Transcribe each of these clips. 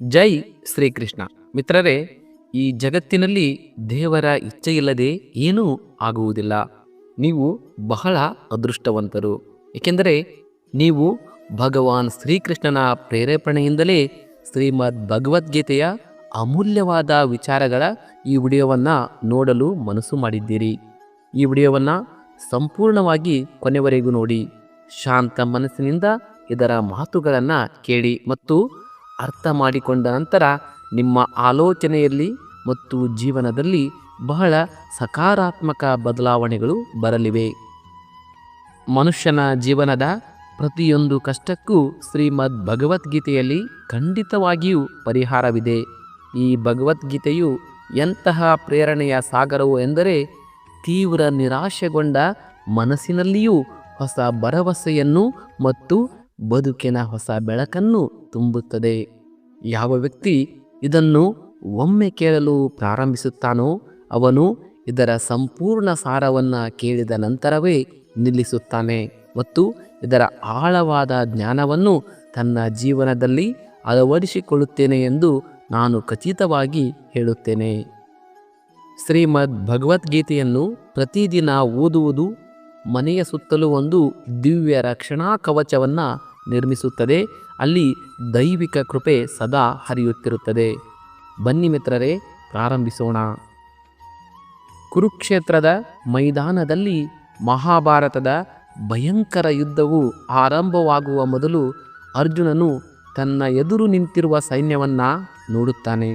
ಜೈ ಶ್ರೀಕೃಷ್ಣ. ಮಿತ್ರರೇ, ಈ ಜಗತ್ತಿನಲ್ಲಿ ದೇವರ ಇಚ್ಛೆಯಿಲ್ಲದೆ ಏನೂ ಆಗುವುದಿಲ್ಲ. ನೀವು ಬಹಳ ಅದೃಷ್ಟವಂತರು, ಏಕೆಂದರೆ ನೀವು ಭಗವಾನ್ ಶ್ರೀಕೃಷ್ಣನ ಪ್ರೇರೇಪಣೆಯಿಂದಲೇ ಶ್ರೀಮದ್ ಭಗವದ್ಗೀತೆಯ ಅಮೂಲ್ಯವಾದ ವಿಚಾರಗಳ ಈ ವಿಡಿಯೋವನ್ನು ನೋಡಲು ಮನಸ್ಸು ಮಾಡಿದ್ದೀರಿ. ಈ ವಿಡಿಯೋವನ್ನು ಸಂಪೂರ್ಣವಾಗಿ ಕೊನೆವರೆಗೂ ನೋಡಿ, ಶಾಂತ ಮನಸ್ಸಿನಿಂದ ಇದರ ಮಾತುಗಳನ್ನು ಕೇಳಿ ಮತ್ತು ಅರ್ಥ ಮಾಡಿಕೊಂಡ ನಂತರ ನಿಮ್ಮ ಆಲೋಚನೆಯಲ್ಲಿ ಮತ್ತು ಜೀವನದಲ್ಲಿ ಬಹಳ ಸಕಾರಾತ್ಮಕ ಬದಲಾವಣೆಗಳು ಬರಲಿವೆ. ಮನುಷ್ಯನ ಜೀವನದ ಪ್ರತಿಯೊಂದು ಕಷ್ಟಕ್ಕೂ ಶ್ರೀಮದ್ ಭಗವದ್ಗೀತೆಯಲ್ಲಿ ಖಂಡಿತವಾಗಿಯೂ ಪರಿಹಾರವಿದೆ. ಈ ಭಗವದ್ಗೀತೆಯು ಎಂತಹ ಪ್ರೇರಣೆಯ ಸಾಗರವು ಎಂದರೆ, ತೀವ್ರ ನಿರಾಶೆಗೊಂಡ ಮನಸ್ಸಿನಲ್ಲಿಯೂ ಹೊಸ ಭರವಸೆಯನ್ನು ಮತ್ತು ಬದುಕಿನ ಹೊಸ ಬೆಳಕನ್ನು ತುಂಬುತ್ತದೆ. ಯಾವ ವ್ಯಕ್ತಿ ಇದನ್ನು ಒಮ್ಮೆ ಕೇಳಲು ಪ್ರಾರಂಭಿಸುತ್ತಾನೋ ಅವನು ಇದರ ಸಂಪೂರ್ಣ ಸಾರವನ್ನು ಕೇಳಿದ ನಂತರವೇ ನಿಲ್ಲಿಸುತ್ತಾನೆ ಮತ್ತು ಇದರ ಆಳವಾದ ಜ್ಞಾನವನ್ನು ತನ್ನ ಜೀವನದಲ್ಲಿ ಅಳವಡಿಸಿಕೊಳ್ಳುತ್ತೇನೆ ಎಂದು ನಾನು ಖಚಿತವಾಗಿ ಹೇಳುತ್ತೇನೆ. ಶ್ರೀಮದ್ ಭಗವದ್ಗೀತೆಯನ್ನು ಪ್ರತಿದಿನ ಓದುವುದು ಮನೆಯ ಸುತ್ತಲೂ ಒಂದು ದಿವ್ಯ ರಕ್ಷಣಾ ಕವಚವನ್ನು ನಿರ್ಮಿಸುತ್ತದೆ. ಅಲ್ಲಿ ದೈವಿಕ ಕೃಪೆ ಸದಾ ಹರಿಯುತ್ತಿರುತ್ತದೆ. ಬನ್ನಿ ಮಿತ್ರರೇ, ಪ್ರಾರಂಭಿಸೋಣ. ಕುರುಕ್ಷೇತ್ರದ ಮೈದಾನದಲ್ಲಿ ಮಹಾಭಾರತದ ಭಯಂಕರ ಯುದ್ಧವು ಆರಂಭವಾಗುವ ಮೊದಲು ಅರ್ಜುನನು ತನ್ನ ಎದುರು ನಿಂತಿರುವ ಸೈನ್ಯವನ್ನು ನೋಡುತ್ತಾನೆ.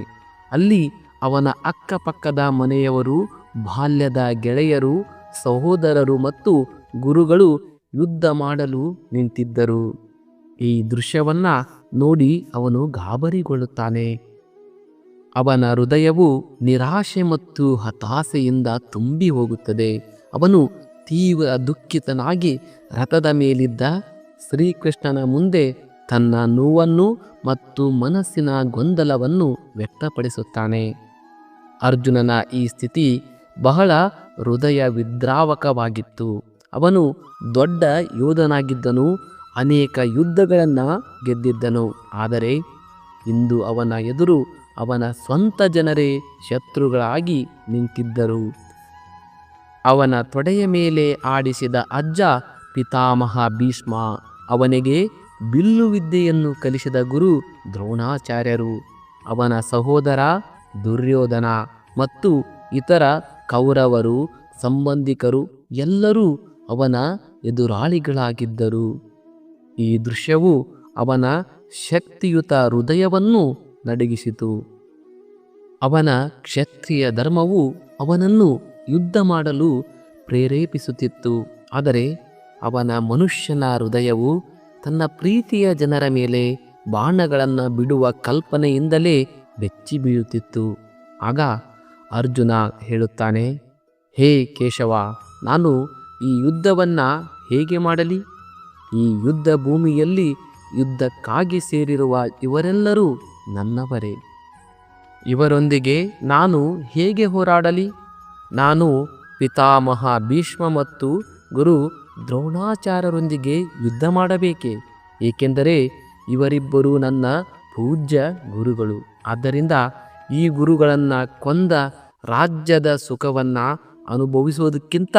ಅಲ್ಲಿ ಅವನ ಅಕ್ಕಪಕ್ಕದ ಮನೆಯವರು, ಬಾಲ್ಯದ ಗೆಳೆಯರು, ಸಹೋದರರು ಮತ್ತು ಗುರುಗಳು ಯುದ್ಧ ಮಾಡಲು ನಿಂತಿದ್ದರು. ಈ ದೃಶ್ಯವನ್ನು ನೋಡಿ ಅವನು ಗಾಬರಿಗೊಳ್ಳುತ್ತಾನೆ. ಅವನ ಹೃದಯವು ನಿರಾಶೆ ಮತ್ತು ಹತಾಶೆಯಿಂದ ತುಂಬಿ ಹೋಗುತ್ತದೆ. ಅವನು ತೀವ್ರ ದುಃಖಿತನಾಗಿ ರಥದ ಮೇಲಿದ್ದ ಶ್ರೀಕೃಷ್ಣನ ಮುಂದೆ ತನ್ನ ನೋವನ್ನು ಮತ್ತು ಮನಸ್ಸಿನ ಗೊಂದಲವನ್ನು ವ್ಯಕ್ತಪಡಿಸುತ್ತಾನೆ. ಅರ್ಜುನನ ಈ ಸ್ಥಿತಿ ಬಹಳ ಹೃದಯ ವಿದ್ರಾವಕವಾಗಿತ್ತು. ಅವನು ದೊಡ್ಡ ಯೋಧನಾಗಿದ್ದನು, ಅನೇಕ ಯುದ್ಧಗಳನ್ನು ಗೆದ್ದಿದ್ದನು. ಆದರೆ ಇಂದು ಅವನ ಎದುರು ಅವನ ಸ್ವಂತ ಜನರೇ ಶತ್ರುಗಳಾಗಿ ನಿಂತಿದ್ದರು. ಅವನ ತೊಡೆಯ ಮೇಲೆ ಆಡಿಸಿದ ಅಜ್ಜ ಪಿತಾಮಹ ಭೀಷ್ಮ, ಅವನಿಗೆ ಬಿಲ್ಲು ವಿದ್ಯೆಯನ್ನು ಕಲಿಸಿದ ಗುರು ದ್ರೋಣಾಚಾರ್ಯರು, ಅವನ ಸಹೋದರ ದುರ್ಯೋಧನ ಮತ್ತು ಇತರ ಕೌರವರು ಸಂಬಂಧಿಕರು ಎಲ್ಲರೂ ಅವನ ಎದುರಾಳಿಗಳಾಗಿದ್ದರು. ಈ ದೃಶ್ಯವು ಅವನ ಶಕ್ತಿಯುತ ಹೃದಯವನ್ನು ನಡುಗಿಸಿತು. ಅವನ ಕ್ಷತ್ರಿಯ ಧರ್ಮವು ಅವನನ್ನು ಯುದ್ಧ ಮಾಡಲು ಪ್ರೇರೇಪಿಸುತ್ತಿತ್ತು. ಆದರೆ ಅವನ ಮನುಷ್ಯನ ಹೃದಯವು ತನ್ನ ಪ್ರೀತಿಯ ಜನರ ಮೇಲೆ ಬಾಣಗಳನ್ನು ಬಿಡುವ ಕಲ್ಪನೆಯಿಂದಲೇ ಬೆಚ್ಚಿ ಬೀಳುತ್ತಿತ್ತು. ಆಗ ಅರ್ಜುನ ಹೇಳುತ್ತಾನೆ, ಹೇ ಕೇಶವ, ನಾನು ಈ ಯುದ್ಧವನ್ನು ಹೇಗೆ ಮಾಡಲಿ? ಈ ಯುದ್ಧ ಭೂಮಿಯಲ್ಲಿ ಯುದ್ಧಕ್ಕಾಗಿ ಸೇರಿರುವ ಇವರೆಲ್ಲರೂ ನನ್ನವರೇ. ಇವರೊಂದಿಗೆ ನಾನು ಹೇಗೆ ಹೋರಾಡಲಿ? ನಾನು ಪಿತಾಮಹ ಭೀಷ್ಮ ಮತ್ತು ಗುರು ದ್ರೋಣಾಚಾರ್ಯರೊಂದಿಗೆ ಯುದ್ಧ ಮಾಡಬೇಕೆ? ಏಕೆಂದರೆ ಇವರಿಬ್ಬರು ನನ್ನ ಪೂಜ್ಯ ಗುರುಗಳು. ಆದ್ದರಿಂದ ಈ ಗುರುಗಳನ್ನು ಕೊಂದ ರಾಜ್ಯದ ಸುಖವನ್ನು ಅನುಭವಿಸುವುದಕ್ಕಿಂತ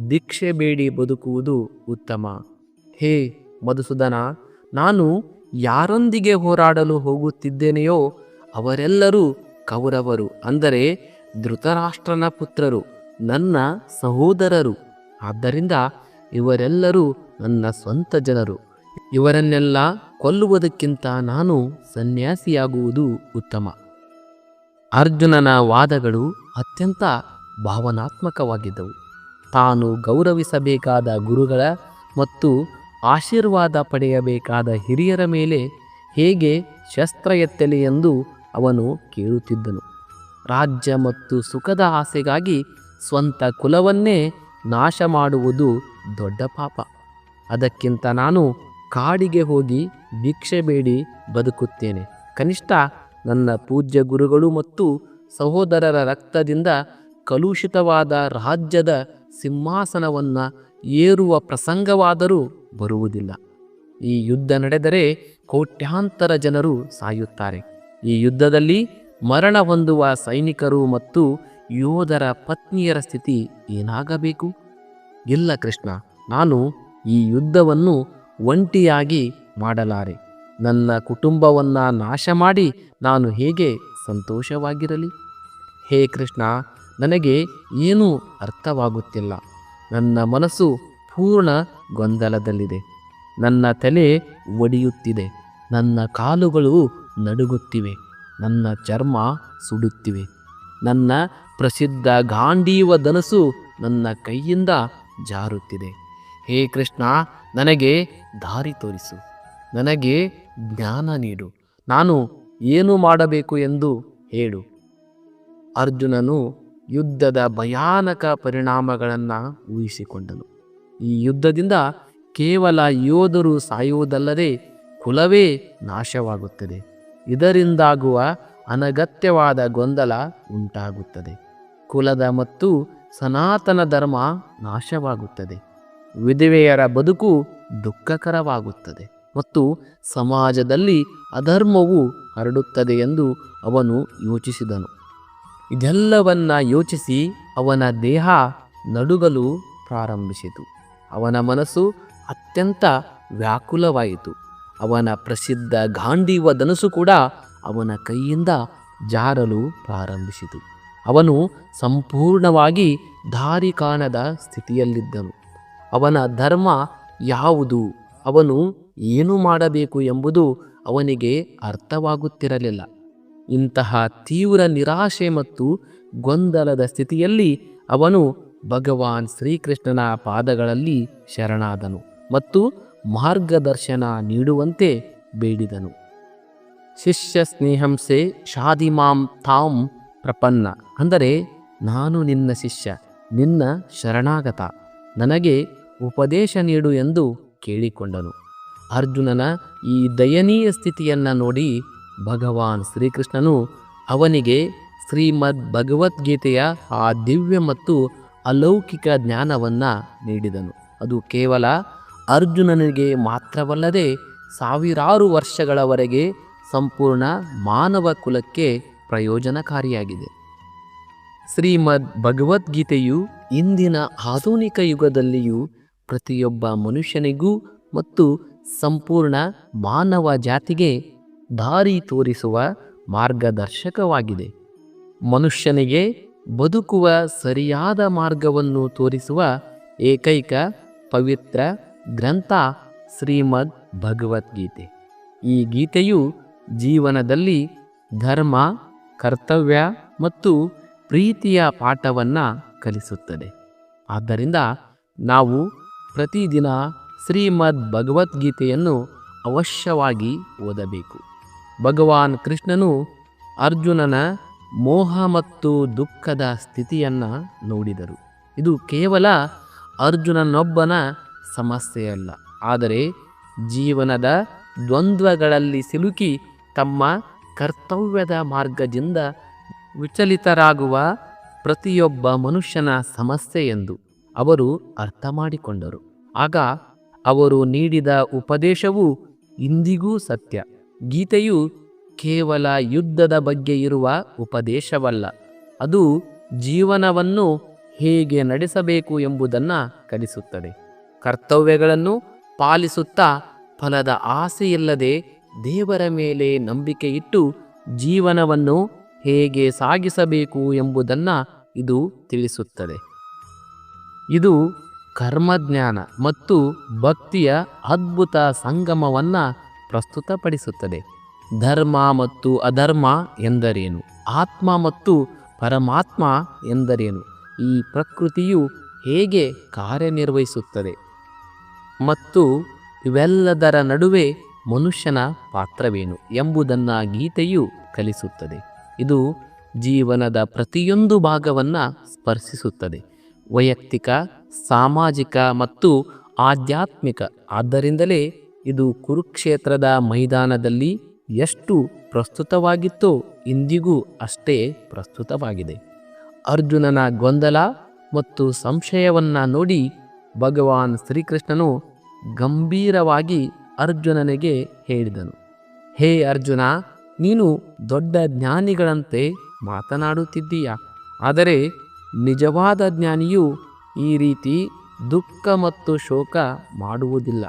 ಭಿಕ್ಷೆ ಬೇಡಿ ಬದುಕುವುದು ಉತ್ತಮ. ಹೇ ಮಧುಸೂದನ, ನಾನು ಯಾರೊಂದಿಗೆ ಹೋರಾಡಲು ಹೋಗುತ್ತಿದ್ದೇನೆಯೋ ಅವರೆಲ್ಲರೂ ಕೌರವರು, ಅಂದರೆ ಧೃತರಾಷ್ಟ್ರನ ಪುತ್ರರು, ನನ್ನ ಸಹೋದರರು. ಆದ್ದರಿಂದ ಇವರೆಲ್ಲರೂ ನನ್ನ ಸ್ವಂತ ಜನರು. ಇವರನ್ನೆಲ್ಲ ಕೊಲ್ಲುವುದಕ್ಕಿಂತ ನಾನು ಸನ್ಯಾಸಿಯಾಗುವುದು ಉತ್ತಮ. ಅರ್ಜುನನ ವಾದಗಳು ಅತ್ಯಂತ ಭಾವನಾತ್ಮಕವಾಗಿದ್ದವು. ತಾನು ಗೌರವಿಸಬೇಕಾದ ಗುರುಗಳ ಮತ್ತು ಆಶೀರ್ವಾದ ಪಡೆಯಬೇಕಾದ ಹಿರಿಯರ ಮೇಲೆ ಹೇಗೆ ಶಸ್ತ್ರ ಎತ್ತಲಿ ಎಂದು ಅವನು ಕೇಳುತ್ತಿದ್ದನು. ರಾಜ್ಯ ಮತ್ತು ಸುಖದ ಆಸೆಗಾಗಿ ಸ್ವಂತ ಕುಲವನ್ನೇ ನಾಶ ಮಾಡುವುದು ದೊಡ್ಡ ಪಾಪ. ಅದಕ್ಕಿಂತ ನಾನು ಕಾಡಿಗೆ ಹೋಗಿ ಭಿಕ್ಷೆ ಬೇಡಿ ಬದುಕುತ್ತೇನೆ. ಕನಿಷ್ಠ ನನ್ನ ಪೂಜ್ಯ ಗುರುಗಳು ಮತ್ತು ಸಹೋದರರ ರಕ್ತದಿಂದ ಕಲುಷಿತವಾದ ರಾಜ್ಯದ ಸಿಂಹಾಸನವನ್ನು ಏರುವ ಪ್ರಸಂಗವಾದರೂ ಬರುವುದಿಲ್ಲ. ಈ ಯುದ್ಧ ನಡೆದರೆ ಕೋಟ್ಯಾಂತರ ಜನರು ಸಾಯುತ್ತಾರೆ. ಈ ಯುದ್ಧದಲ್ಲಿ ಮರಣ ಹೊಂದುವ ಸೈನಿಕರು ಮತ್ತು ಯೋಧರ ಪತ್ನಿಯರ ಸ್ಥಿತಿ ಏನಾಗಬೇಕು? ಇಲ್ಲ ಕೃಷ್ಣ, ನಾನು ಈ ಯುದ್ಧವನ್ನು ಒಂಟಿಯಾಗಿ ಮಾಡಲಾರೆ. ನನ್ನ ಕುಟುಂಬವನ್ನು ನಾಶ ಮಾಡಿ ನಾನು ಹೇಗೆ ಸಂತೋಷವಾಗಿರಲಿ? ಹೇ ಕೃಷ್ಣ, ನನಗೆ ಏನೂ ಅರ್ಥವಾಗುತ್ತಿಲ್ಲ. ನನ್ನ ಮನಸ್ಸು ಪೂರ್ಣ ಗೊಂದಲದಲ್ಲಿದೆ. ನನ್ನ ತಲೆ ಒಡೆಯುತ್ತಿದೆ. ನನ್ನ ಕಾಲುಗಳು ನಡುಗುತ್ತಿವೆ. ನನ್ನ ಚರ್ಮ ಸುಡುತ್ತಿವೆ. ನನ್ನ ಪ್ರಸಿದ್ಧ ಗಾಂಡೀವ ಧನಸ್ಸು ನನ್ನ ಕೈಯಿಂದ ಜಾರುತ್ತಿದೆ. ಹೇ ಕೃಷ್ಣ, ನನಗೆ ದಾರಿ ತೋರಿಸು. ನನಗೆ ಜ್ಞಾನ ನೀಡು. ನಾನು ಏನು ಮಾಡಬೇಕು ಎಂದು ಹೇಳು. ಅರ್ಜುನನು ಯುದ್ಧದ ಭಯಾನಕ ಪರಿಣಾಮಗಳನ್ನು ಊಹಿಸಿಕೊಂಡನು. ಈ ಯುದ್ಧದಿಂದ ಕೇವಲ ಯೋಧರು ಸಾಯುವುದಲ್ಲದೆ ಕುಲವೇ ನಾಶವಾಗುತ್ತದೆ. ಇದರಿಂದಾಗುವ ಅನಗತ್ಯವಾದ ಗೊಂದಲ ಉಂಟಾಗುತ್ತದೆ. ಕುಲದ ಮತ್ತು ಸನಾತನ ಧರ್ಮ ನಾಶವಾಗುತ್ತದೆ. ವಿಧವೆಯರ ಬದುಕು ದುಃಖಕರವಾಗುತ್ತದೆ ಮತ್ತು ಸಮಾಜದಲ್ಲಿ ಅಧರ್ಮವು ಹರಡುತ್ತದೆ ಎಂದು ಅವನು ಯೋಚಿಸಿದನು. ಇದೆಲ್ಲವನ್ನ ಯೋಚಿಸಿ ಅವನ ದೇಹ ನಡುಗಲು ಪ್ರಾರಂಭಿಸಿತು. ಅವನ ಮನಸ್ಸು ಅತ್ಯಂತ ವ್ಯಾಕುಲವಾಯಿತು. ಅವನ ಪ್ರಸಿದ್ಧ ಗಾಂಡೀವ ಧನಸ್ಸು ಕೂಡ ಅವನ ಕೈಯಿಂದ ಜಾರಲು ಪ್ರಾರಂಭಿಸಿತು. ಅವನು ಸಂಪೂರ್ಣವಾಗಿ ದಾರಿ ಕಾಣದ ಸ್ಥಿತಿಯಲ್ಲಿದ್ದನು. ಅವನ ಧರ್ಮ ಯಾವುದು, ಅವನು ಏನು ಮಾಡಬೇಕು ಎಂಬುದು ಅವನಿಗೆ ಅರ್ಥವಾಗುತ್ತಿರಲಿಲ್ಲ. ಇಂತಹ ತೀವ್ರ ನಿರಾಶೆ ಮತ್ತು ಗೊಂದಲದ ಸ್ಥಿತಿಯಲ್ಲಿ ಅವನು ಭಗವಾನ್ ಶ್ರೀಕೃಷ್ಣನ ಪಾದಗಳಲ್ಲಿ ಶರಣಾದನು ಮತ್ತು ಮಾರ್ಗದರ್ಶನ ನೀಡುವಂತೆ ಬೇಡಿದನು. ಶಿಷ್ಯ ಸ್ನೇಹಂಸೆ ಶಾದಿಮಾಂ ತಾಂ ಪ್ರಪನ್ನ, ಅಂದರೆ ನಾನು ನಿನ್ನ ಶಿಷ್ಯ, ನಿನ್ನ ಶರಣಾಗತ, ನನಗೆ ಉಪದೇಶ ನೀಡು ಎಂದು ಕೇಳಿಕೊಂಡನು. ಅರ್ಜುನನ ಈ ದಯನೀಯ ಸ್ಥಿತಿಯನ್ನು ನೋಡಿ ಭಗವಾನ್ ಶ್ರೀಕೃಷ್ಣನು ಅವನಿಗೆ ಶ್ರೀಮದ್ ಭಗವದ್ಗೀತೆಯ ಆ ದಿವ್ಯ ಮತ್ತು ಅಲೌಕಿಕ ಜ್ಞಾನವನ್ನು ನೀಡಿದನು. ಅದು ಕೇವಲ ಅರ್ಜುನನಿಗೆ ಮಾತ್ರವಲ್ಲದೆ ಸಾವಿರಾರು ವರ್ಷಗಳವರೆಗೆ ಸಂಪೂರ್ಣ ಮಾನವ ಕುಲಕ್ಕೆ ಪ್ರಯೋಜನಕಾರಿಯಾಗಿದೆ. ಶ್ರೀಮದ್ ಭಗವದ್ಗೀತೆಯು ಇಂದಿನ ಆಧುನಿಕ ಯುಗದಲ್ಲಿಯೂ ಪ್ರತಿಯೊಬ್ಬ ಮನುಷ್ಯನಿಗೂ ಮತ್ತು ಸಂಪೂರ್ಣ ಮಾನವ ಜಾತಿಗೆ ದಾರಿ ತೋರಿಸುವ ಮಾರ್ಗದರ್ಶಕವಾಗಿದೆ. ಮನುಷ್ಯನಿಗೆ ಬದುಕುವ ಸರಿಯಾದ ಮಾರ್ಗವನ್ನು ತೋರಿಸುವ ಏಕೈಕ ಪವಿತ್ರ ಗ್ರಂಥ ಶ್ರೀಮದ್ ಭಗವದ್ಗೀತೆ. ಈ ಗೀತೆಯು ಜೀವನದಲ್ಲಿ ಧರ್ಮ, ಕರ್ತವ್ಯ ಮತ್ತು ಪ್ರೀತಿಯ ಪಾಠವನ್ನು ಕಲಿಸುತ್ತದೆ. ಆದ್ದರಿಂದ ನಾವು ಪ್ರತಿದಿನ ಶ್ರೀಮದ್ ಭಗವದ್ಗೀತೆಯನ್ನು ಅವಶ್ಯವಾಗಿ ಓದಬೇಕು. ಭಗವಾನ್ ಕೃಷ್ಣನು ಅರ್ಜುನನ ಮೋಹ ಮತ್ತು ದುಃಖದ ಸ್ಥಿತಿಯನ್ನು ನೋಡಿದರು. ಇದು ಕೇವಲ ಅರ್ಜುನನೊಬ್ಬನ ಸಮಸ್ಯೆಯಲ್ಲ, ಆದರೆ ಜೀವನದ ದ್ವಂದ್ವಗಳಲ್ಲಿ ಸಿಲುಕಿ ತಮ್ಮ ಕರ್ತವ್ಯದ ಮಾರ್ಗದಿಂದ ವಿಚಲಿತರಾಗುವ ಪ್ರತಿಯೊಬ್ಬ ಮನುಷ್ಯನ ಸಮಸ್ಯೆ ಎಂದು ಅವರು ಅರ್ಥ ಮಾಡಿಕೊಂಡರು. ಆಗ ಅವರು ನೀಡಿದ ಉಪದೇಶವು ಇಂದಿಗೂ ಸತ್ಯ. ಗೀತೆಯು ಕೇವಲ ಯುದ್ಧದ ಬಗ್ಗೆ ಇರುವ ಉಪದೇಶವಲ್ಲ, ಅದು ಜೀವನವನ್ನು ಹೇಗೆ ನಡೆಸಬೇಕು ಎಂಬುದನ್ನು ಕಲಿಸುತ್ತದೆ. ಕರ್ತವ್ಯಗಳನ್ನು ಪಾಲಿಸುತ್ತಾ ಫಲದ ಆಸೆಯಿಲ್ಲದೆ ದೇವರ ಮೇಲೆ ನಂಬಿಕೆ ಇಟ್ಟು ಜೀವನವನ್ನು ಹೇಗೆ ಸಾಗಿಸಬೇಕು ಎಂಬುದನ್ನು ಇದು ತಿಳಿಸುತ್ತದೆ. ಇದು ಕರ್ಮಜ್ಞಾನ ಮತ್ತು ಭಕ್ತಿಯ ಅದ್ಭುತ ಸಂಗಮವನ್ನು ಪ್ರಸ್ತುತಪಡಿಸುತ್ತದೆ. ಧರ್ಮ ಮತ್ತು ಅಧರ್ಮ ಎಂದರೇನು, ಆತ್ಮ ಮತ್ತು ಪರಮಾತ್ಮ ಎಂದರೇನು, ಈ ಪ್ರಕೃತಿಯು ಹೇಗೆ ಕಾರ್ಯನಿರ್ವಹಿಸುತ್ತದೆ ಮತ್ತು ಇವೆಲ್ಲದರ ನಡುವೆ ಮನುಷ್ಯನ ಪಾತ್ರವೇನು ಎಂಬುದನ್ನು ಗೀತೆಯು ಕಲಿಸುತ್ತದೆ. ಇದು ಜೀವನದ ಪ್ರತಿಯೊಂದು ಭಾಗವನ್ನು ಸ್ಪರ್ಶಿಸುತ್ತದೆ, ವೈಯಕ್ತಿಕ, ಸಾಮಾಜಿಕ ಮತ್ತು ಆಧ್ಯಾತ್ಮಿಕ. ಆದ್ದರಿಂದಲೇ ಇದು ಕುರುಕ್ಷೇತ್ರದ ಮೈದಾನದಲ್ಲಿ ಎಷ್ಟು ಪ್ರಸ್ತುತವಾಗಿತ್ತೋ ಇಂದಿಗೂ ಅಷ್ಟೇ ಪ್ರಸ್ತುತವಾಗಿದೆ. ಅರ್ಜುನನ ಗೊಂದಲ ಮತ್ತು ಸಂಶಯವನ್ನು ನೋಡಿ ಭಗವಾನ್ ಶ್ರೀಕೃಷ್ಣನು ಗಂಭೀರವಾಗಿ ಅರ್ಜುನನಿಗೆ ಹೇಳಿದನು, ಹೇ ಅರ್ಜುನ, ನೀನು ದೊಡ್ಡ ಜ್ಞಾನಿಗಳಂತೆ ಮಾತನಾಡುತ್ತಿದ್ದೀಯ. ಆದರೆ ನಿಜವಾದ ಜ್ಞಾನಿಯು ಈ ರೀತಿ ದುಃಖ ಮತ್ತು ಶೋಕ ಮಾಡುವುದಿಲ್ಲ.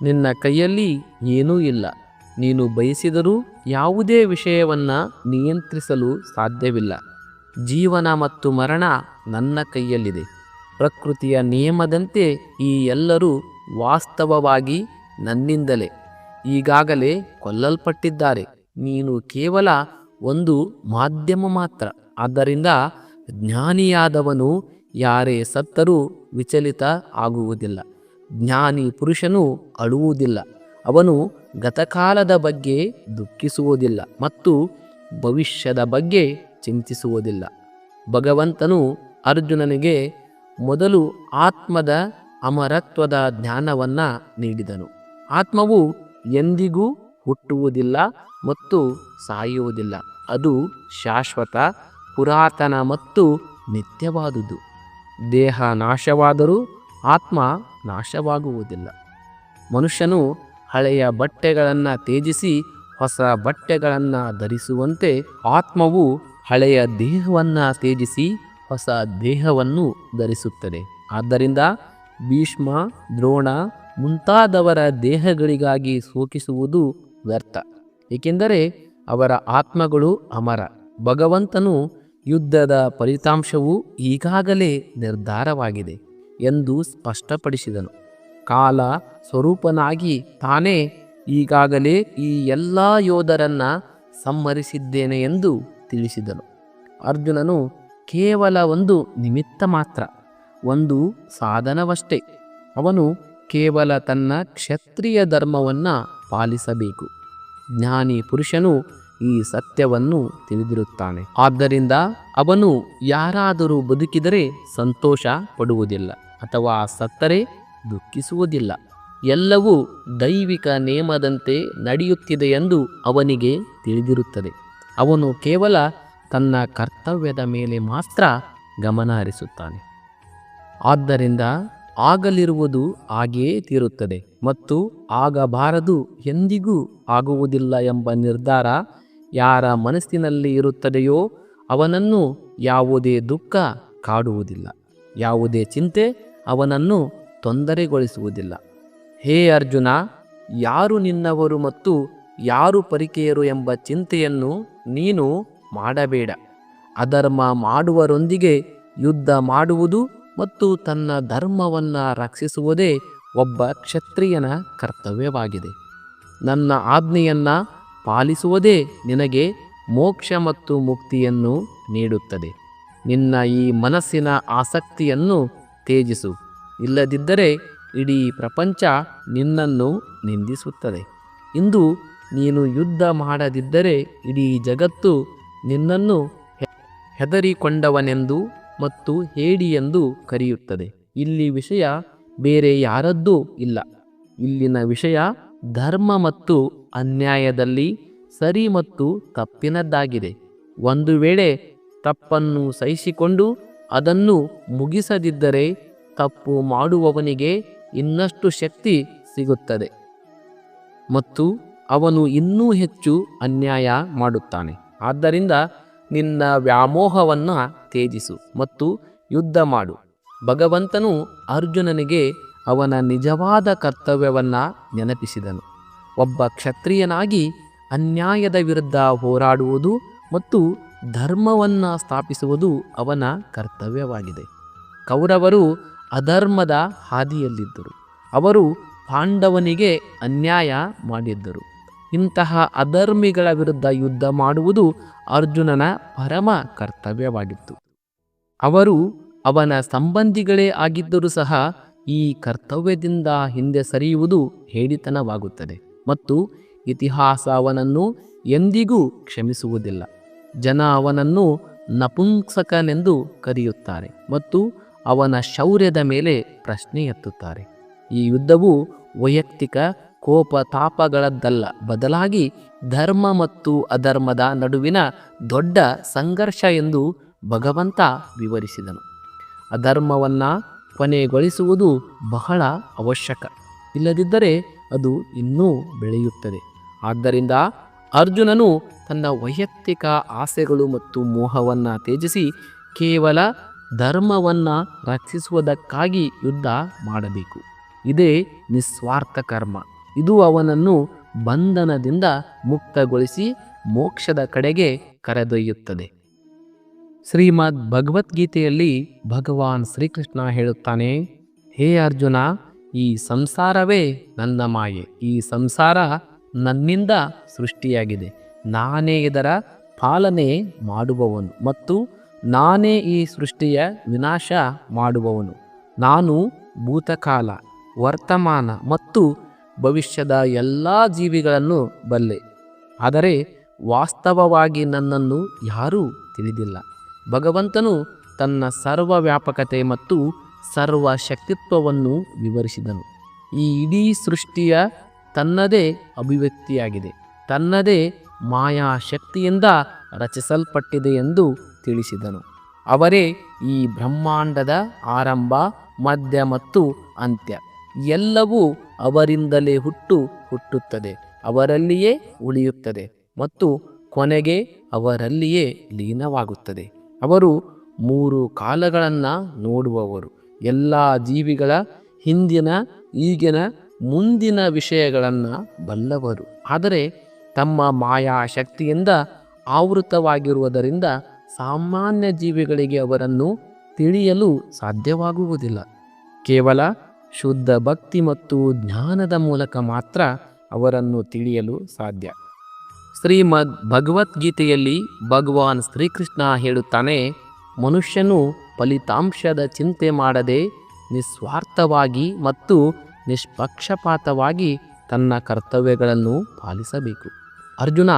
ನಿನ್ನ ಕೈಯಲ್ಲಿ ಏನೂ ಇಲ್ಲ. ನೀನು ಬಯಸಿದರೂ ಯಾವುದೇ ವಿಷಯವನ್ನು ನಿಯಂತ್ರಿಸಲು ಸಾಧ್ಯವಿಲ್ಲ. ಜೀವನ ಮತ್ತು ಮರಣ ನನ್ನ ಕೈಯಲ್ಲಿದೆ. ಪ್ರಕೃತಿಯ ನಿಯಮದಂತೆ ಈ ಎಲ್ಲರೂ ವಾಸ್ತವವಾಗಿ ನನ್ನಿಂದಲೇ ಈಗಾಗಲೇ ಕೊಲ್ಲಲ್ಪಟ್ಟಿದ್ದಾರೆ. ನೀನು ಕೇವಲ ಒಂದು ಮಾಧ್ಯಮ ಮಾತ್ರ. ಆದ್ದರಿಂದ ಜ್ಞಾನಿಯಾದವನು ಯಾರೇ ಸತ್ತರೂ ವಿಚಲಿತ ಆಗುವುದಿಲ್ಲ. ಜ್ಞಾನಿ ಪುರುಷನು ಅಳುವುದಿಲ್ಲ. ಅವನು ಗತಕಾಲದ ಬಗ್ಗೆ ದುಃಖಿಸುವುದಿಲ್ಲ ಮತ್ತು ಭವಿಷ್ಯದ ಬಗ್ಗೆ ಚಿಂತಿಸುವುದಿಲ್ಲ. ಭಗವಂತನು ಅರ್ಜುನನಿಗೆ ಮೊದಲು ಆತ್ಮದ ಅಮರತ್ವದ ಜ್ಞಾನವನ್ನು ನೀಡಿದನು. ಆತ್ಮವು ಎಂದಿಗೂ ಹುಟ್ಟುವುದಿಲ್ಲ ಮತ್ತು ಸಾಯುವುದಿಲ್ಲ. ಅದು ಶಾಶ್ವತ, ಪುರಾತನ ಮತ್ತು ನಿತ್ಯವಾದುದು. ದೇಹ ನಾಶವಾದರೂ ಆತ್ಮ ನಾಶವಾಗುವುದಿಲ್ಲ. ಮನುಷ್ಯನು ಹಳೆಯ ಬಟ್ಟೆಗಳನ್ನು ತ್ಯಜಿಸಿ ಹೊಸ ಬಟ್ಟೆಗಳನ್ನು ಧರಿಸುವಂತೆ ಆತ್ಮವು ಹಳೆಯ ದೇಹವನ್ನು ತ್ಯಜಿಸಿ ಹೊಸ ದೇಹವನ್ನು ಧರಿಸುತ್ತದೆ. ಆದ್ದರಿಂದ ಭೀಷ್ಮ, ದ್ರೋಣ ಮುಂತಾದವರ ದೇಹಗಳಿಗಾಗಿ ಶೋಕಿಸುವುದು ವ್ಯರ್ಥ, ಏಕೆಂದರೆ ಅವರ ಆತ್ಮಗಳು ಅಮರ. ಭಗವಂತನು ಯುದ್ಧದ ಫಲಿತಾಂಶವು ಈಗಾಗಲೇ ನಿರ್ಧಾರವಾಗಿದೆ ಎಂದು ಸ್ಪಷ್ಟಪಡಿಸಿದನು. ಕಾಲ ಸ್ವರೂಪನಾಗಿ ತಾನೇ ಈಗಾಗಲೇ ಈ ಎಲ್ಲ ಯೋಧರನ್ನು ಸಂಹರಿಸಿದ್ದೇನೆ ಎಂದು ತಿಳಿಸಿದನು. ಅರ್ಜುನನು ಕೇವಲ ಒಂದು ನಿಮಿತ್ತ ಮಾತ್ರ, ಒಂದು ಸಾಧನವಷ್ಟೇ. ಅವನು ಕೇವಲ ತನ್ನ ಕ್ಷತ್ರಿಯ ಧರ್ಮವನ್ನು ಪಾಲಿಸಬೇಕು. ಜ್ಞಾನಿ ಪುರುಷನು ಈ ಸತ್ಯವನ್ನು ತಿಳಿದಿರುತ್ತಾನೆ. ಆದ್ದರಿಂದ ಅವನು ಯಾರಾದರೂ ಬದುಕಿದರೆ ಸಂತೋಷ ಪಡುವುದಿಲ್ಲ ಅಥವಾ ಸತ್ತರೆ ದುಃಖಿಸುವುದಿಲ್ಲ. ಎಲ್ಲವೂ ದೈವಿಕ ನೇಮದಂತೆ ನಡೆಯುತ್ತಿದೆ ಎಂದು ಅವನಿಗೆ ತಿಳಿದಿರುತ್ತದೆ. ಅವನು ಕೇವಲ ತನ್ನ ಕರ್ತವ್ಯದ ಮೇಲೆ ಮಾತ್ರ ಗಮನ ಹರಿಸುತ್ತಾನೆ. ಆದ್ದರಿಂದ ಆಗಲಿರುವುದು ಹಾಗೆಯೇ ತೀರುತ್ತದೆ ಮತ್ತು ಆಗಬಾರದು ಎಂದಿಗೂ ಆಗುವುದಿಲ್ಲ ಎಂಬ ನಿರ್ಧಾರ ಯಾರ ಮನಸ್ಸಿನಲ್ಲಿ ಇರುತ್ತದೆಯೋ ಅವನನ್ನು ಯಾವುದೇ ದುಃಖ ಕಾಡುವುದಿಲ್ಲ, ಯಾವುದೇ ಚಿಂತೆ ಅವನನ್ನು ತೊಂದರೆಗೊಳಿಸುವುದಿಲ್ಲ. ಹೇ ಅರ್ಜುನ, ಯಾರು ನಿನ್ನವರು ಮತ್ತು ಯಾರು ಪರಿಕೆಯರು ಎಂಬ ಚಿಂತೆಯನ್ನು ನೀನು ಮಾಡಬೇಡ. ಅಧರ್ಮ ಮಾಡುವರೊಂದಿಗೆ ಯುದ್ಧ ಮಾಡುವುದು ಮತ್ತು ತನ್ನ ಧರ್ಮವನ್ನು ರಕ್ಷಿಸುವುದೇ ಒಬ್ಬ ಕ್ಷತ್ರಿಯನ ಕರ್ತವ್ಯವಾಗಿದೆ. ನನ್ನ ಆಜ್ಞೆಯನ್ನು ಪಾಲಿಸುವುದೇ ನಿನಗೆ ಮೋಕ್ಷ ಮತ್ತು ಮುಕ್ತಿಯನ್ನು ನೀಡುತ್ತದೆ. ನಿನ್ನ ಈ ಮನಸ್ಸಿನ ಆಸಕ್ತಿಯನ್ನು ತ್ಯಜಿಸು, ಇಲ್ಲದಿದ್ದರೆ ಇಡೀ ಪ್ರಪಂಚ ನಿನ್ನನ್ನು ನಿಂದಿಸುತ್ತದೆ. ಇಂದು ನೀನು ಯುದ್ಧ ಮಾಡದಿದ್ದರೆ ಇಡೀ ಜಗತ್ತು ನಿನ್ನನ್ನು ಹೆದರಿಕೊಂಡವನೆಂದು ಮತ್ತು ಹೇಡಿ ಎಂದು ಕರೆಯುತ್ತದೆ. ಇಲ್ಲಿ ವಿಷಯ ಬೇರೆ ಯಾರದ್ದೂ ಇಲ್ಲ. ಇಲ್ಲಿನ ವಿಷಯ ಧರ್ಮ ಮತ್ತು ಅನ್ಯಾಯದಲ್ಲಿ ಸರಿ ಮತ್ತು ತಪ್ಪಿನದ್ದಾಗಿದೆ. ಒಂದು ವೇಳೆ ತಪ್ಪನ್ನು ಸಹಿಸಿಕೊಂಡು ಅದನ್ನು ಮುಗಿಸದಿದ್ದರೆ ತಪ್ಪು ಮಾಡುವವನಿಗೆ ಇನ್ನಷ್ಟು ಶಕ್ತಿ ಸಿಗುತ್ತದೆ ಮತ್ತು ಅವನು ಇನ್ನೂ ಹೆಚ್ಚು ಅನ್ಯಾಯ ಮಾಡುತ್ತಾನೆ. ಆದ್ದರಿಂದ ನಿನ್ನ ವ್ಯಾಮೋಹವನ್ನು ತ್ಯಜಿಸು ಮತ್ತು ಯುದ್ಧ ಮಾಡು. ಭಗವಂತನು ಅರ್ಜುನನಿಗೆ ಅವನ ನಿಜವಾದ ಕರ್ತವ್ಯವನ್ನು ನೆನಪಿಸಿದನು. ಒಬ್ಬ ಕ್ಷತ್ರಿಯನಾಗಿ ಅನ್ಯಾಯದ ವಿರುದ್ಧ ಹೋರಾಡುವುದು ಮತ್ತು ಧರ್ಮವನ್ನು ಸ್ಥಾಪಿಸುವುದು ಅವನ ಕರ್ತವ್ಯವಾಗಿದೆ. ಕೌರವರು ಅಧರ್ಮದ ಹಾದಿಯಲ್ಲಿದ್ದರು. ಅವರು ಪಾಂಡವನಿಗೆ ಅನ್ಯಾಯ ಮಾಡಿದ್ದರು. ಇಂತಹ ಅಧರ್ಮಿಗಳ ವಿರುದ್ಧ ಯುದ್ಧ ಮಾಡುವುದು ಅರ್ಜುನನ ಪರಮ ಕರ್ತವ್ಯವಾಗಿತ್ತು. ಅವರು ಅವನ ಸಂಬಂಧಿಗಳೇ ಆಗಿದ್ದರೂ ಸಹ ಈ ಕರ್ತವ್ಯದಿಂದ ಹಿಂದೆ ಸರಿಯುವುದು ಹೇಡಿತನವಾಗುತ್ತದೆ ಮತ್ತು ಇತಿಹಾಸ ಅವನನ್ನು ಎಂದಿಗೂ ಕ್ಷಮಿಸುವುದಿಲ್ಲ. ಜನ ಅವನನ್ನು ನಪುಂಸಕನೆಂದು ಕರೆಯುತ್ತಾರೆ ಮತ್ತು ಅವನ ಶೌರ್ಯದ ಮೇಲೆ ಪ್ರಶ್ನೆ ಎತ್ತುತ್ತಾರೆ. ಈ ಯುದ್ಧವು ವೈಯಕ್ತಿಕ ಕೋಪ ತಾಪಗಳದ್ದಲ್ಲ, ಬದಲಾಗಿ ಧರ್ಮ ಮತ್ತು ಅಧರ್ಮದ ನಡುವಿನ ದೊಡ್ಡ ಸಂಘರ್ಷ ಎಂದು ಭಗವಂತ ವಿವರಿಸಿದನು. ಅಧರ್ಮವನ್ನು ಕೊನೆಗೊಳಿಸುವುದು ಬಹಳ ಅವಶ್ಯಕ, ಇಲ್ಲದಿದ್ದರೆ ಅದು ಇನ್ನೂ ಬೆಳೆಯುತ್ತದೆ. ಆದ್ದರಿಂದ ಅರ್ಜುನನು ತನ್ನ ವೈಯಕ್ತಿಕ ಆಸೆಗಳು ಮತ್ತು ಮೋಹವನ್ನು ತ್ಯಜಿಸಿ ಕೇವಲ ಧರ್ಮವನ್ನು ರಕ್ಷಿಸುವುದಕ್ಕಾಗಿ ಯುದ್ಧ ಮಾಡಬೇಕು. ಇದೇ ನಿಸ್ವಾರ್ಥ ಕರ್ಮ. ಇದು ಅವನನ್ನು ಬಂಧನದಿಂದ ಮುಕ್ತಗೊಳಿಸಿ ಮೋಕ್ಷದ ಕಡೆಗೆ ಕರೆದೊಯ್ಯುತ್ತದೆ. ಶ್ರೀಮದ್ ಭಗವದ್ಗೀತೆಯಲ್ಲಿ ಭಗವಾನ್ ಶ್ರೀಕೃಷ್ಣ ಹೇಳುತ್ತಾನೆ, ಹೇ ಅರ್ಜುನ, ಈ ಸಂಸಾರವೇ ನನ್ನ ಮಾಯೆ. ಈ ಸಂಸಾರ ನನ್ನಿಂದ ಸೃಷ್ಟಿಯಾಗಿದೆ. ನಾನೇ ಇದರ ಪಾಲನೆ ಮಾಡುವವನು ಮತ್ತು ನಾನೇ ಈ ಸೃಷ್ಟಿಯ ವಿನಾಶ ಮಾಡುವವನು. ನಾನು ಭೂತಕಾಲ, ವರ್ತಮಾನ ಮತ್ತು ಭವಿಷ್ಯದ ಎಲ್ಲ ಜೀವಿಗಳನ್ನು ಬಲ್ಲೆ. ಆದರೆ ವಾಸ್ತವವಾಗಿ ನನ್ನನ್ನು ಯಾರೂ ತಿಳಿದಿಲ್ಲ. ಭಗವಂತನು ತನ್ನ ಸರ್ವವ್ಯಾಪಕತೆ ಮತ್ತು ಸರ್ವಶಕ್ತಿತ್ವವನ್ನು ವಿವರಿಸಿದನು. ಈ ಇಡೀ ಸೃಷ್ಟಿಯ ತನ್ನದೇ ಅಭಿವ್ಯಕ್ತಿಯಾಗಿದೆ, ತನ್ನದೇ ಮಾಯಾಶಕ್ತಿಯಿಂದ ರಚಿಸಲ್ಪಟ್ಟಿದೆ ಎಂದು ತಿಳಿಸಿದನು. ಅವರೇ ಈ ಬ್ರಹ್ಮಾಂಡದ ಆರಂಭ, ಮಧ್ಯ ಮತ್ತು ಅಂತ್ಯ. ಎಲ್ಲವೂ ಅವರಿಂದಲೇ ಹುಟ್ಟುತ್ತದೆ, ಅವರಲ್ಲಿಯೇ ಉಳಿಯುತ್ತದೆ ಮತ್ತು ಕೊನೆಗೆ ಅವರಲ್ಲಿಯೇ ಲೀನವಾಗುತ್ತದೆ. ಅವರು 3 ಕಾಲಗಳನ್ನು ನೋಡುವವರು, ಎಲ್ಲ ಜೀವಿಗಳ ಹಿಂದಿನ, ಈಗಿನ, ಮುಂದಿನ ವಿಷಯಗಳನ್ನು ಬಲ್ಲವರು. ಆದರೆ ತಮ್ಮ ಮಾಯಾಶಕ್ತಿಯಿಂದ ಆವೃತವಾಗಿರುವುದರಿಂದ ಸಾಮಾನ್ಯ ಜೀವಿಗಳಿಗೆ ಅವರನ್ನು ತಿಳಿಯಲು ಸಾಧ್ಯವಾಗುವುದಿಲ್ಲ. ಕೇವಲ ಶುದ್ಧ ಭಕ್ತಿ ಮತ್ತು ಜ್ಞಾನದ ಮೂಲಕ ಮಾತ್ರ ಅವರನ್ನು ತಿಳಿಯಲು ಸಾಧ್ಯ. ಶ್ರೀಮದ್ ಭಗವದ್ಗೀತೆಯಲ್ಲಿ ಭಗವಾನ್ ಶ್ರೀಕೃಷ್ಣ ಹೇಳುತ್ತಾನೆ, ಮನುಷ್ಯನು ಫಲಿತಾಂಶದ ಚಿಂತೆ ಮಾಡದೆ ನಿಸ್ವಾರ್ಥವಾಗಿ ಮತ್ತು ನಿಷ್ಪಕ್ಷಪಾತವಾಗಿ ತನ್ನ ಕರ್ತವ್ಯಗಳನ್ನು ಪಾಲಿಸಬೇಕು. ಅರ್ಜುನ,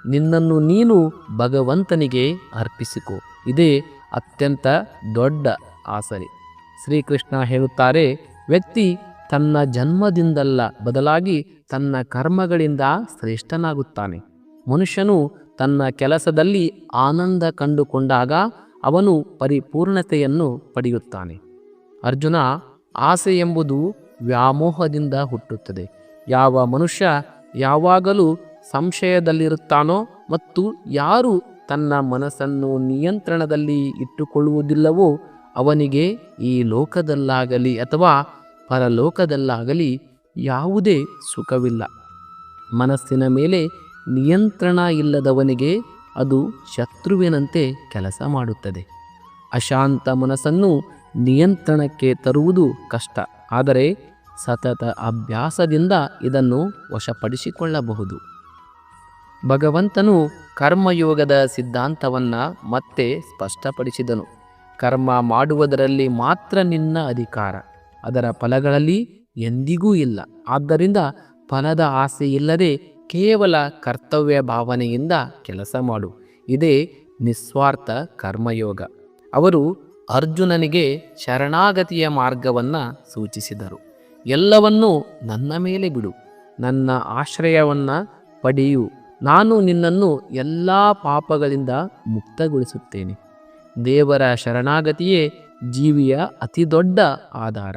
ನಿನ್ನನ್ನು ನೀನು ಭಗವಂತನಿಗೆ ಅರ್ಪಿಸಿಕೊ. ಇದೇ ಅತ್ಯಂತ ದೊಡ್ಡ ಆಸರೆ. ಶ್ರೀಕೃಷ್ಣ ಹೇಳುತ್ತಾರೆ, ವ್ಯಕ್ತಿ ತನ್ನ ಜನ್ಮದಿಂದಲ್ಲ, ಬದಲಾಗಿ ತನ್ನ ಕರ್ಮಗಳಿಂದ ಶ್ರೇಷ್ಠನಾಗುತ್ತಾನೆ. ಮನುಷ್ಯನು ತನ್ನ ಕೆಲಸದಲ್ಲಿ ಆನಂದ ಕಂಡುಕೊಂಡಾಗ ಅವನು ಪರಿಪೂರ್ಣತೆಯನ್ನು ಪಡೆಯುತ್ತಾನೆ. ಅರ್ಜುನ, ಆಸೆ ಎಂಬುದು ವ್ಯಾಮೋಹದಿಂದ ಹುಟ್ಟುತ್ತದೆ. ಯಾವ ಮನುಷ್ಯ ಯಾವಾಗಲೂ ಸಂಶಯದಲ್ಲಿರುತ್ತಾನೋ ಮತ್ತು ಯಾರು ತನ್ನ ಮನಸ್ಸನ್ನು ನಿಯಂತ್ರಣದಲ್ಲಿ ಇಟ್ಟುಕೊಳ್ಳುವುದಿಲ್ಲವೋ ಅವನಿಗೆ ಈ ಲೋಕದಲ್ಲಾಗಲಿ ಅಥವಾ ಪರಲೋಕದಲ್ಲಾಗಲಿ ಯಾವುದೇ ಸುಖವಿಲ್ಲ. ಮನಸ್ಸಿನ ಮೇಲೆ ನಿಯಂತ್ರಣ ಇಲ್ಲದವನಿಗೆ ಅದು ಶತ್ರುವಿನಂತೆ ಕೆಲಸ ಮಾಡುತ್ತದೆ. ಅಶಾಂತ ಮನಸ್ಸನ್ನು ನಿಯಂತ್ರಣಕ್ಕೆ ತರುವುದು ಕಷ್ಟ, ಆದರೆ ಸತತ ಅಭ್ಯಾಸದಿಂದ ಇದನ್ನು ವಶಪಡಿಸಿಕೊಳ್ಳಬಹುದು. ಭಗವಂತನು ಕರ್ಮಯೋಗದ ಸಿದ್ಧಾಂತವನ್ನು ಮತ್ತೆ ಸ್ಪಷ್ಟಪಡಿಸಿದನು. ಕರ್ಮ ಮಾಡುವುದರಲ್ಲಿ ಮಾತ್ರ ನಿನ್ನ ಅಧಿಕಾರ, ಅದರ ಫಲಗಳಲ್ಲಿ ಎಂದಿಗೂ ಇಲ್ಲ. ಆದ್ದರಿಂದ ಫಲದ ಆಸೆ ಇಲ್ಲದೆ ಕೇವಲ ಕರ್ತವ್ಯ ಭಾವನೆಯಿಂದ ಕೆಲಸ ಮಾಡು. ಇದೇ ನಿಸ್ವಾರ್ಥ ಕರ್ಮಯೋಗ. ಅವರು ಅರ್ಜುನನಿಗೆ ಶರಣಾಗತಿಯ ಮಾರ್ಗವನ್ನು ಸೂಚಿಸಿದರು. ಎಲ್ಲವನ್ನೂ ನನ್ನ ಮೇಲೆ ಬಿಡು, ನನ್ನ ಆಶ್ರಯವನ್ನು ಪಡೆಯು, ನಾನು ನಿನ್ನನ್ನು ಎಲ್ಲ ಪಾಪಗಳಿಂದ ಮುಕ್ತಗೊಳಿಸುತ್ತೇನೆ. ದೇವರ ಶರಣಾಗತಿಯೇ ಜೀವಿಯ ಅತಿದೊಡ್ಡ ಆಧಾರ.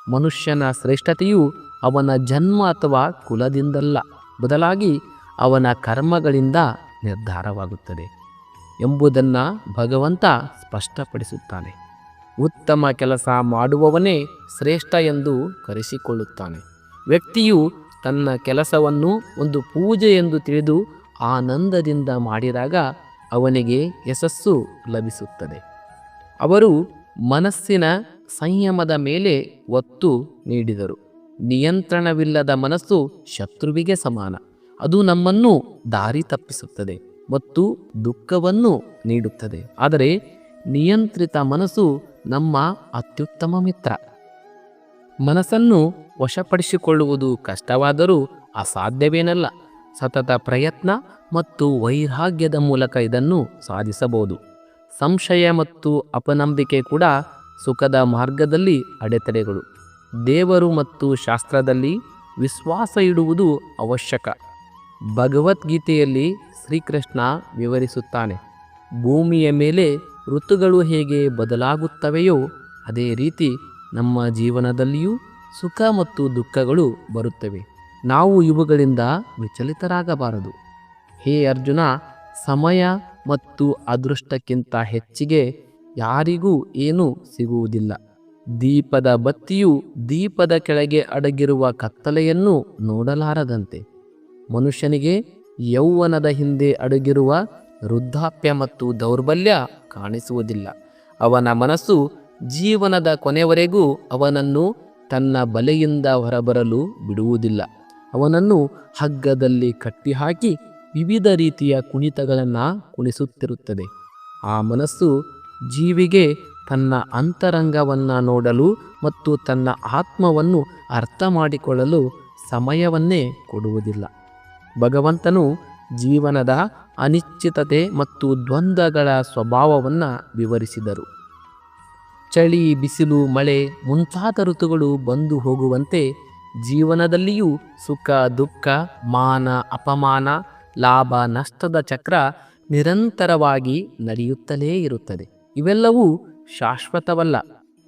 ಮನುಷ್ಯನ ಶ್ರೇಷ್ಠತೆಯು ಅವನ ಜನ್ಮ ಅಥವಾ ಕುಲದಿಂದಲ್ಲ, ಬದಲಾಗಿ ಅವನ ಕರ್ಮಗಳಿಂದ ನಿರ್ಧಾರವಾಗುತ್ತದೆ ಎಂಬುದನ್ನು ಭಗವಂತ ಸ್ಪಷ್ಟಪಡಿಸುತ್ತಾನೆ. ಉತ್ತಮ ಕೆಲಸ ಮಾಡುವವನೇ ಶ್ರೇಷ್ಠ ಎಂದು ಕರೆಸಿಕೊಳ್ಳುತ್ತಾನೆ. ವ್ಯಕ್ತಿಯು ತನ್ನ ಕೆಲಸವನ್ನು ಒಂದು ಪೂಜೆ ಎಂದು ತಿಳಿದು ಆನಂದದಿಂದ ಮಾಡಿದಾಗ ಅವನಿಗೆ ಯಶಸ್ಸು ಲಭಿಸುತ್ತದೆ. ಅವರು ಮನಸ್ಸಿನ ಸಂಯಮದ ಮೇಲೆ ಒತ್ತು ನೀಡಿದರು. ನಿಯಂತ್ರಣವಿಲ್ಲದ ಮನಸ್ಸು ಶತ್ರುವಿಗೆ ಸಮಾನ. ಅದು ನಮ್ಮನ್ನು ದಾರಿ ತಪ್ಪಿಸುತ್ತದೆ ಮತ್ತು ದುಃಖವನ್ನು ನೀಡುತ್ತದೆ. ಆದರೆ ನಿಯಂತ್ರಿತ ಮನಸ್ಸು ನಮ್ಮ ಅತ್ಯುತ್ತಮ ಮಿತ್ರ. ಮನಸ್ಸನ್ನು ವಶಪಡಿಸಿಕೊಳ್ಳುವುದು ಕಷ್ಟವಾದರೂ ಅಸಾಧ್ಯವೇನಲ್ಲ. ಸತತ ಪ್ರಯತ್ನ ಮತ್ತು ವೈರಾಗ್ಯದ ಮೂಲಕ ಇದನ್ನು ಸಾಧಿಸಬಹುದು. ಸಂಶಯ ಮತ್ತು ಅಪನಂಬಿಕೆ ಕೂಡ ಸುಖದ ಮಾರ್ಗದಲ್ಲಿ ಅಡೆತಡೆಗಳು. ದೇವರು ಮತ್ತು ಶಾಸ್ತ್ರದಲ್ಲಿ ವಿಶ್ವಾಸ ಇಡುವುದು ಅವಶ್ಯಕ. ಭಗವದ್ಗೀತೆಯಲ್ಲಿ ಶ್ರೀಕೃಷ್ಣ ವಿವರಿಸುತ್ತಾನೆ, ಭೂಮಿಯ ಮೇಲೆ ಋತುಗಳು ಹೇಗೆ ಬದಲಾಗುತ್ತವೆಯೋ ಅದೇ ರೀತಿ ನಮ್ಮ ಜೀವನದಲ್ಲಿಯೂ ಸುಖ ಮತ್ತು ದುಃಖಗಳು ಬರುತ್ತವೆ. ನಾವು ಇವುಗಳಿಂದ ವಿಚಲಿತರಾಗಬಾರದು. ಹೇ ಅರ್ಜುನ, ಸಮಯ ಮತ್ತು ಅದೃಷ್ಟಕ್ಕಿಂತ ಹೆಚ್ಚಿಗೆ ಯಾರಿಗೂ ಏನೂ ಸಿಗುವುದಿಲ್ಲ. ದೀಪದ ಬತ್ತಿಯು ದೀಪದ ಕೆಳಗೆ ಅಡಗಿರುವ ಕತ್ತಲೆಯನ್ನು ನೋಡಲಾರದಂತೆ ಮನುಷ್ಯನಿಗೆ ಯೌವನದ ಹಿಂದೆ ಅಡಗಿರುವ ವೃದ್ಧಾಪ್ಯ ಮತ್ತು ದೌರ್ಬಲ್ಯ ಕಾಣಿಸುವುದಿಲ್ಲ. ಅವನ ಮನಸ್ಸು ಜೀವನದ ಕೊನೆವರೆಗೂ ಅವನನ್ನು ತನ್ನ ಬಲೆಯಿಂದ ಹೊರಬರಲು ಬಿಡುವುದಿಲ್ಲ. ಅವನನ್ನು ಹಗ್ಗದಲ್ಲಿ ಕಟ್ಟಿಹಾಕಿ ವಿವಿಧ ರೀತಿಯ ಕುಣಿತಗಳನ್ನು ಕುಣಿಸುತ್ತಿರುತ್ತದೆ. ಆ ಮನಸ್ಸು ಜೀವಿಗೆ ತನ್ನ ಅಂತರಂಗವನ್ನು ನೋಡಲು ಮತ್ತು ತನ್ನ ಆತ್ಮವನ್ನು ಅರ್ಥ ಮಾಡಿಕೊಳ್ಳಲು ಸಮಯವನ್ನೇ ಕೊಡುವುದಿಲ್ಲ. ಭಗವಂತನು ಜೀವನದ ಅನಿಶ್ಚಿತತೆ ಮತ್ತು ದ್ವಂದ್ವಗಳ ಸ್ವಭಾವವನ್ನು ವಿವರಿಸಿದರು. ಚಳಿ, ಬಿಸಿಲು, ಮಳೆ ಮುಂತಾದ ಋತುಗಳು ಬಂದು ಹೋಗುವಂತೆ ಜೀವನದಲ್ಲಿಯೂ ಸುಖ, ದುಃಖ, ಮಾನ, ಅಪಮಾನ, ಲಾಭ, ನಷ್ಟದ ಚಕ್ರ ನಿರಂತರವಾಗಿ ನಡೆಯುತ್ತಲೇ ಇರುತ್ತದೆ. ಇವೆಲ್ಲವೂ ಶಾಶ್ವತವಲ್ಲ.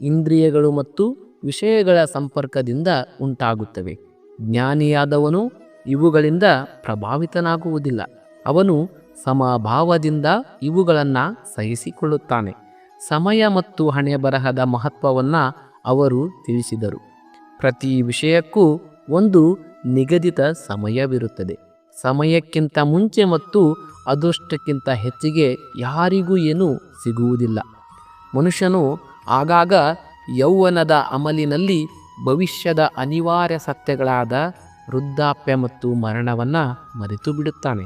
ಇಂದ್ರಿಯಗಳು ಮತ್ತು ವಿಷಯಗಳ ಸಂಪರ್ಕದಿಂದ ಉಂಟಾಗುತ್ತವೆ. ಜ್ಞಾನಿಯಾದವನು ಇವುಗಳಿಂದ ಪ್ರಭಾವಿತನಾಗುವುದಿಲ್ಲ. ಅವನು ಸಮಭಾವದಿಂದ ಇವುಗಳನ್ನು ಸಹಿಸಿಕೊಳ್ಳುತ್ತಾನೆ. ಸಮಯ ಮತ್ತು ಹಣೆ ಬರಹದ ಮಹತ್ವವನ್ನು ಅವರು ತಿಳಿಸಿದರು. ಪ್ರತಿ ವಿಷಯಕ್ಕೂ ಒಂದು ನಿಗದಿತ ಸಮಯವಿರುತ್ತದೆ. ಸಮಯಕ್ಕಿಂತ ಮುಂಚೆ ಮತ್ತು ಅದೃಷ್ಟಕ್ಕಿಂತ ಹೆಚ್ಚಿಗೆ ಯಾರಿಗೂ ಏನೂ ಸಿಗುವುದಿಲ್ಲ. ಮನುಷ್ಯನು ಆಗಾಗ ಯೌವನದ ಅಮಲಿನಲ್ಲಿ ಭವಿಷ್ಯದ ಅನಿವಾರ್ಯ ಸತ್ಯಗಳಾದ ವೃದ್ಧಾಪ್ಯ ಮತ್ತು ಮರಣವನ್ನು ಮರೆತು ಬಿಡುತ್ತಾನೆ.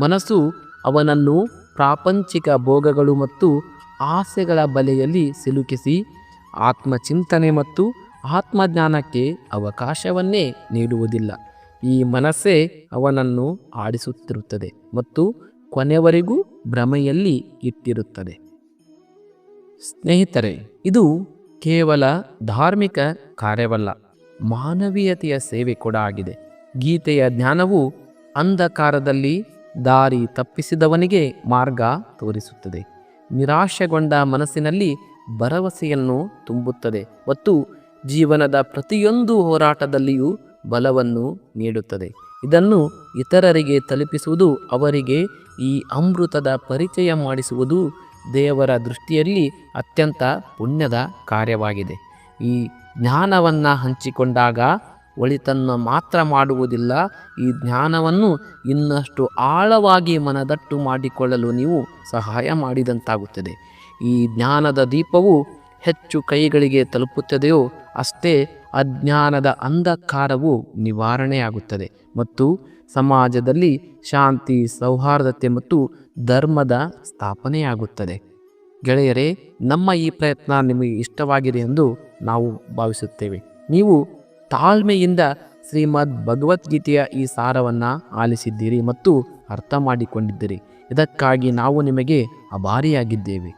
ಮನಸ್ಸು ಅವನನ್ನು ಪ್ರಾಪಂಚಿಕ ಭೋಗಗಳು ಮತ್ತು ಆಸೆಗಳ ಬಲೆಯಲ್ಲಿ ಸಿಲುಕಿಸಿ ಆತ್ಮಚಿಂತನೆ ಮತ್ತು ಆತ್ಮಜ್ಞಾನಕ್ಕೆ ಅವಕಾಶವನ್ನೇ ನೀಡುವುದಿಲ್ಲ. ಈ ಮನಸ್ಸೇ ಅವನನ್ನು ಆಡಿಸುತ್ತಿರುತ್ತದೆ ಮತ್ತು ಕೊನೆವರೆಗೂ ಭ್ರಮೆಯಲ್ಲಿ ಇಟ್ಟಿರುತ್ತದೆ. ಸ್ನೇಹಿತರೆ, ಇದು ಕೇವಲ ಧಾರ್ಮಿಕ ಕಾರ್ಯವಲ್ಲ, ಮಾನವೀಯತೆಯ ಸೇವೆ ಕೂಡ ಆಗಿದೆ. ಗೀತೆಯ ಜ್ಞಾನವು ಅಂಧಕಾರದಲ್ಲಿ ದಾರಿ ತಪ್ಪಿಸಿದವನಿಗೆ ಮಾರ್ಗ ತೋರಿಸುತ್ತದೆ. ನಿರಾಶೆಗೊಂಡ ಮನಸ್ಸಿನಲ್ಲಿ ಭರವಸೆಯನ್ನು ತುಂಬುತ್ತದೆ ಮತ್ತು ಜೀವನದ ಪ್ರತಿಯೊಂದು ಹೋರಾಟದಲ್ಲಿಯೂ ಬಲವನ್ನು ನೀಡುತ್ತದೆ. ಇದನ್ನು ಇತರರಿಗೆ ತಲುಪಿಸುವುದು, ಅವರಿಗೆ ಈ ಅಮೃತದ ಪರಿಚಯ ಮಾಡಿಸುವುದು ದೇವರ ದೃಷ್ಟಿಯಲ್ಲಿ ಅತ್ಯಂತ ಪುಣ್ಯದ ಕಾರ್ಯವಾಗಿದೆ. ಈ ಜ್ಞಾನವನ್ನು ಹಂಚಿಕೊಂಡಾಗ ಒಳಿತನ್ನು ಮಾತ್ರ ಮಾಡುವುದಿಲ್ಲ, ಈ ಜ್ಞಾನವನ್ನು ಇನ್ನಷ್ಟು ಆಳವಾಗಿ ಮನದಟ್ಟು ಮಾಡಿಕೊಳ್ಳಲು ನೀವು ಸಹಾಯ ಮಾಡಿದಂತಾಗುತ್ತದೆ. ಈ ಜ್ಞಾನದ ದೀಪವು ಹೆಚ್ಚು ಕೈಗಳಿಗೆ ತಲುಪುತ್ತದೆಯೋ ಅಷ್ಟೇ ಅಜ್ಞಾನದ ಅಂಧಕಾರವು ನಿವಾರಣೆಯಾಗುತ್ತದೆ ಮತ್ತು ಸಮಾಜದಲ್ಲಿ ಶಾಂತಿ, ಸೌಹಾರ್ದತೆ ಮತ್ತು ಧರ್ಮದ ಸ್ಥಾಪನೆಯಾಗುತ್ತದೆ. ಗೆಳೆಯರೇ, ನಮ್ಮ ಈ ಪ್ರಯತ್ನ ನಿಮಗೆ ಇಷ್ಟವಾಗಿದೆ ಎಂದು ನಾವು ಭಾವಿಸುತ್ತೇವೆ. ನೀವು ತಾಳ್ಮೆಯಿಂದ ಶ್ರೀಮದ್ ಭಗವದ್ಗೀತೆಯ ಈ ಸಾರವನ್ನು ಆಲಿಸಿದ್ದೀರಿ ಮತ್ತು ಅರ್ಥ ಮಾಡಿಕೊಂಡಿದ್ದೀರಿ. ಇದಕ್ಕಾಗಿ ನಾವು ನಿಮಗೆ ಆಭಾರಿಯಾಗಿದ್ದೇವೆ.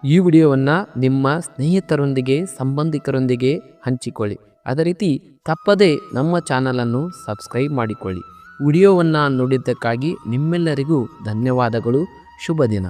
ಈ ವಿಡಿಯೋವನ್ನು ನಿಮ್ಮ ಸ್ನೇಹಿತರೊಂದಿಗೆ, ಸಂಬಂಧಿಕರೊಂದಿಗೆ ಹಂಚಿಕೊಳ್ಳಿ. ಅದೇ ರೀತಿ ತಪ್ಪದೇ ನಮ್ಮ ಚಾನಲನ್ನು ಸಬ್ಸ್ಕ್ರೈಬ್ ಮಾಡಿಕೊಳ್ಳಿ. ವಿಡಿಯೋವನ್ನು ನೋಡಿದ್ದಕ್ಕಾಗಿ ನಿಮ್ಮೆಲ್ಲರಿಗೂ ಧನ್ಯವಾದಗಳು. ಶುಭ ದಿನ.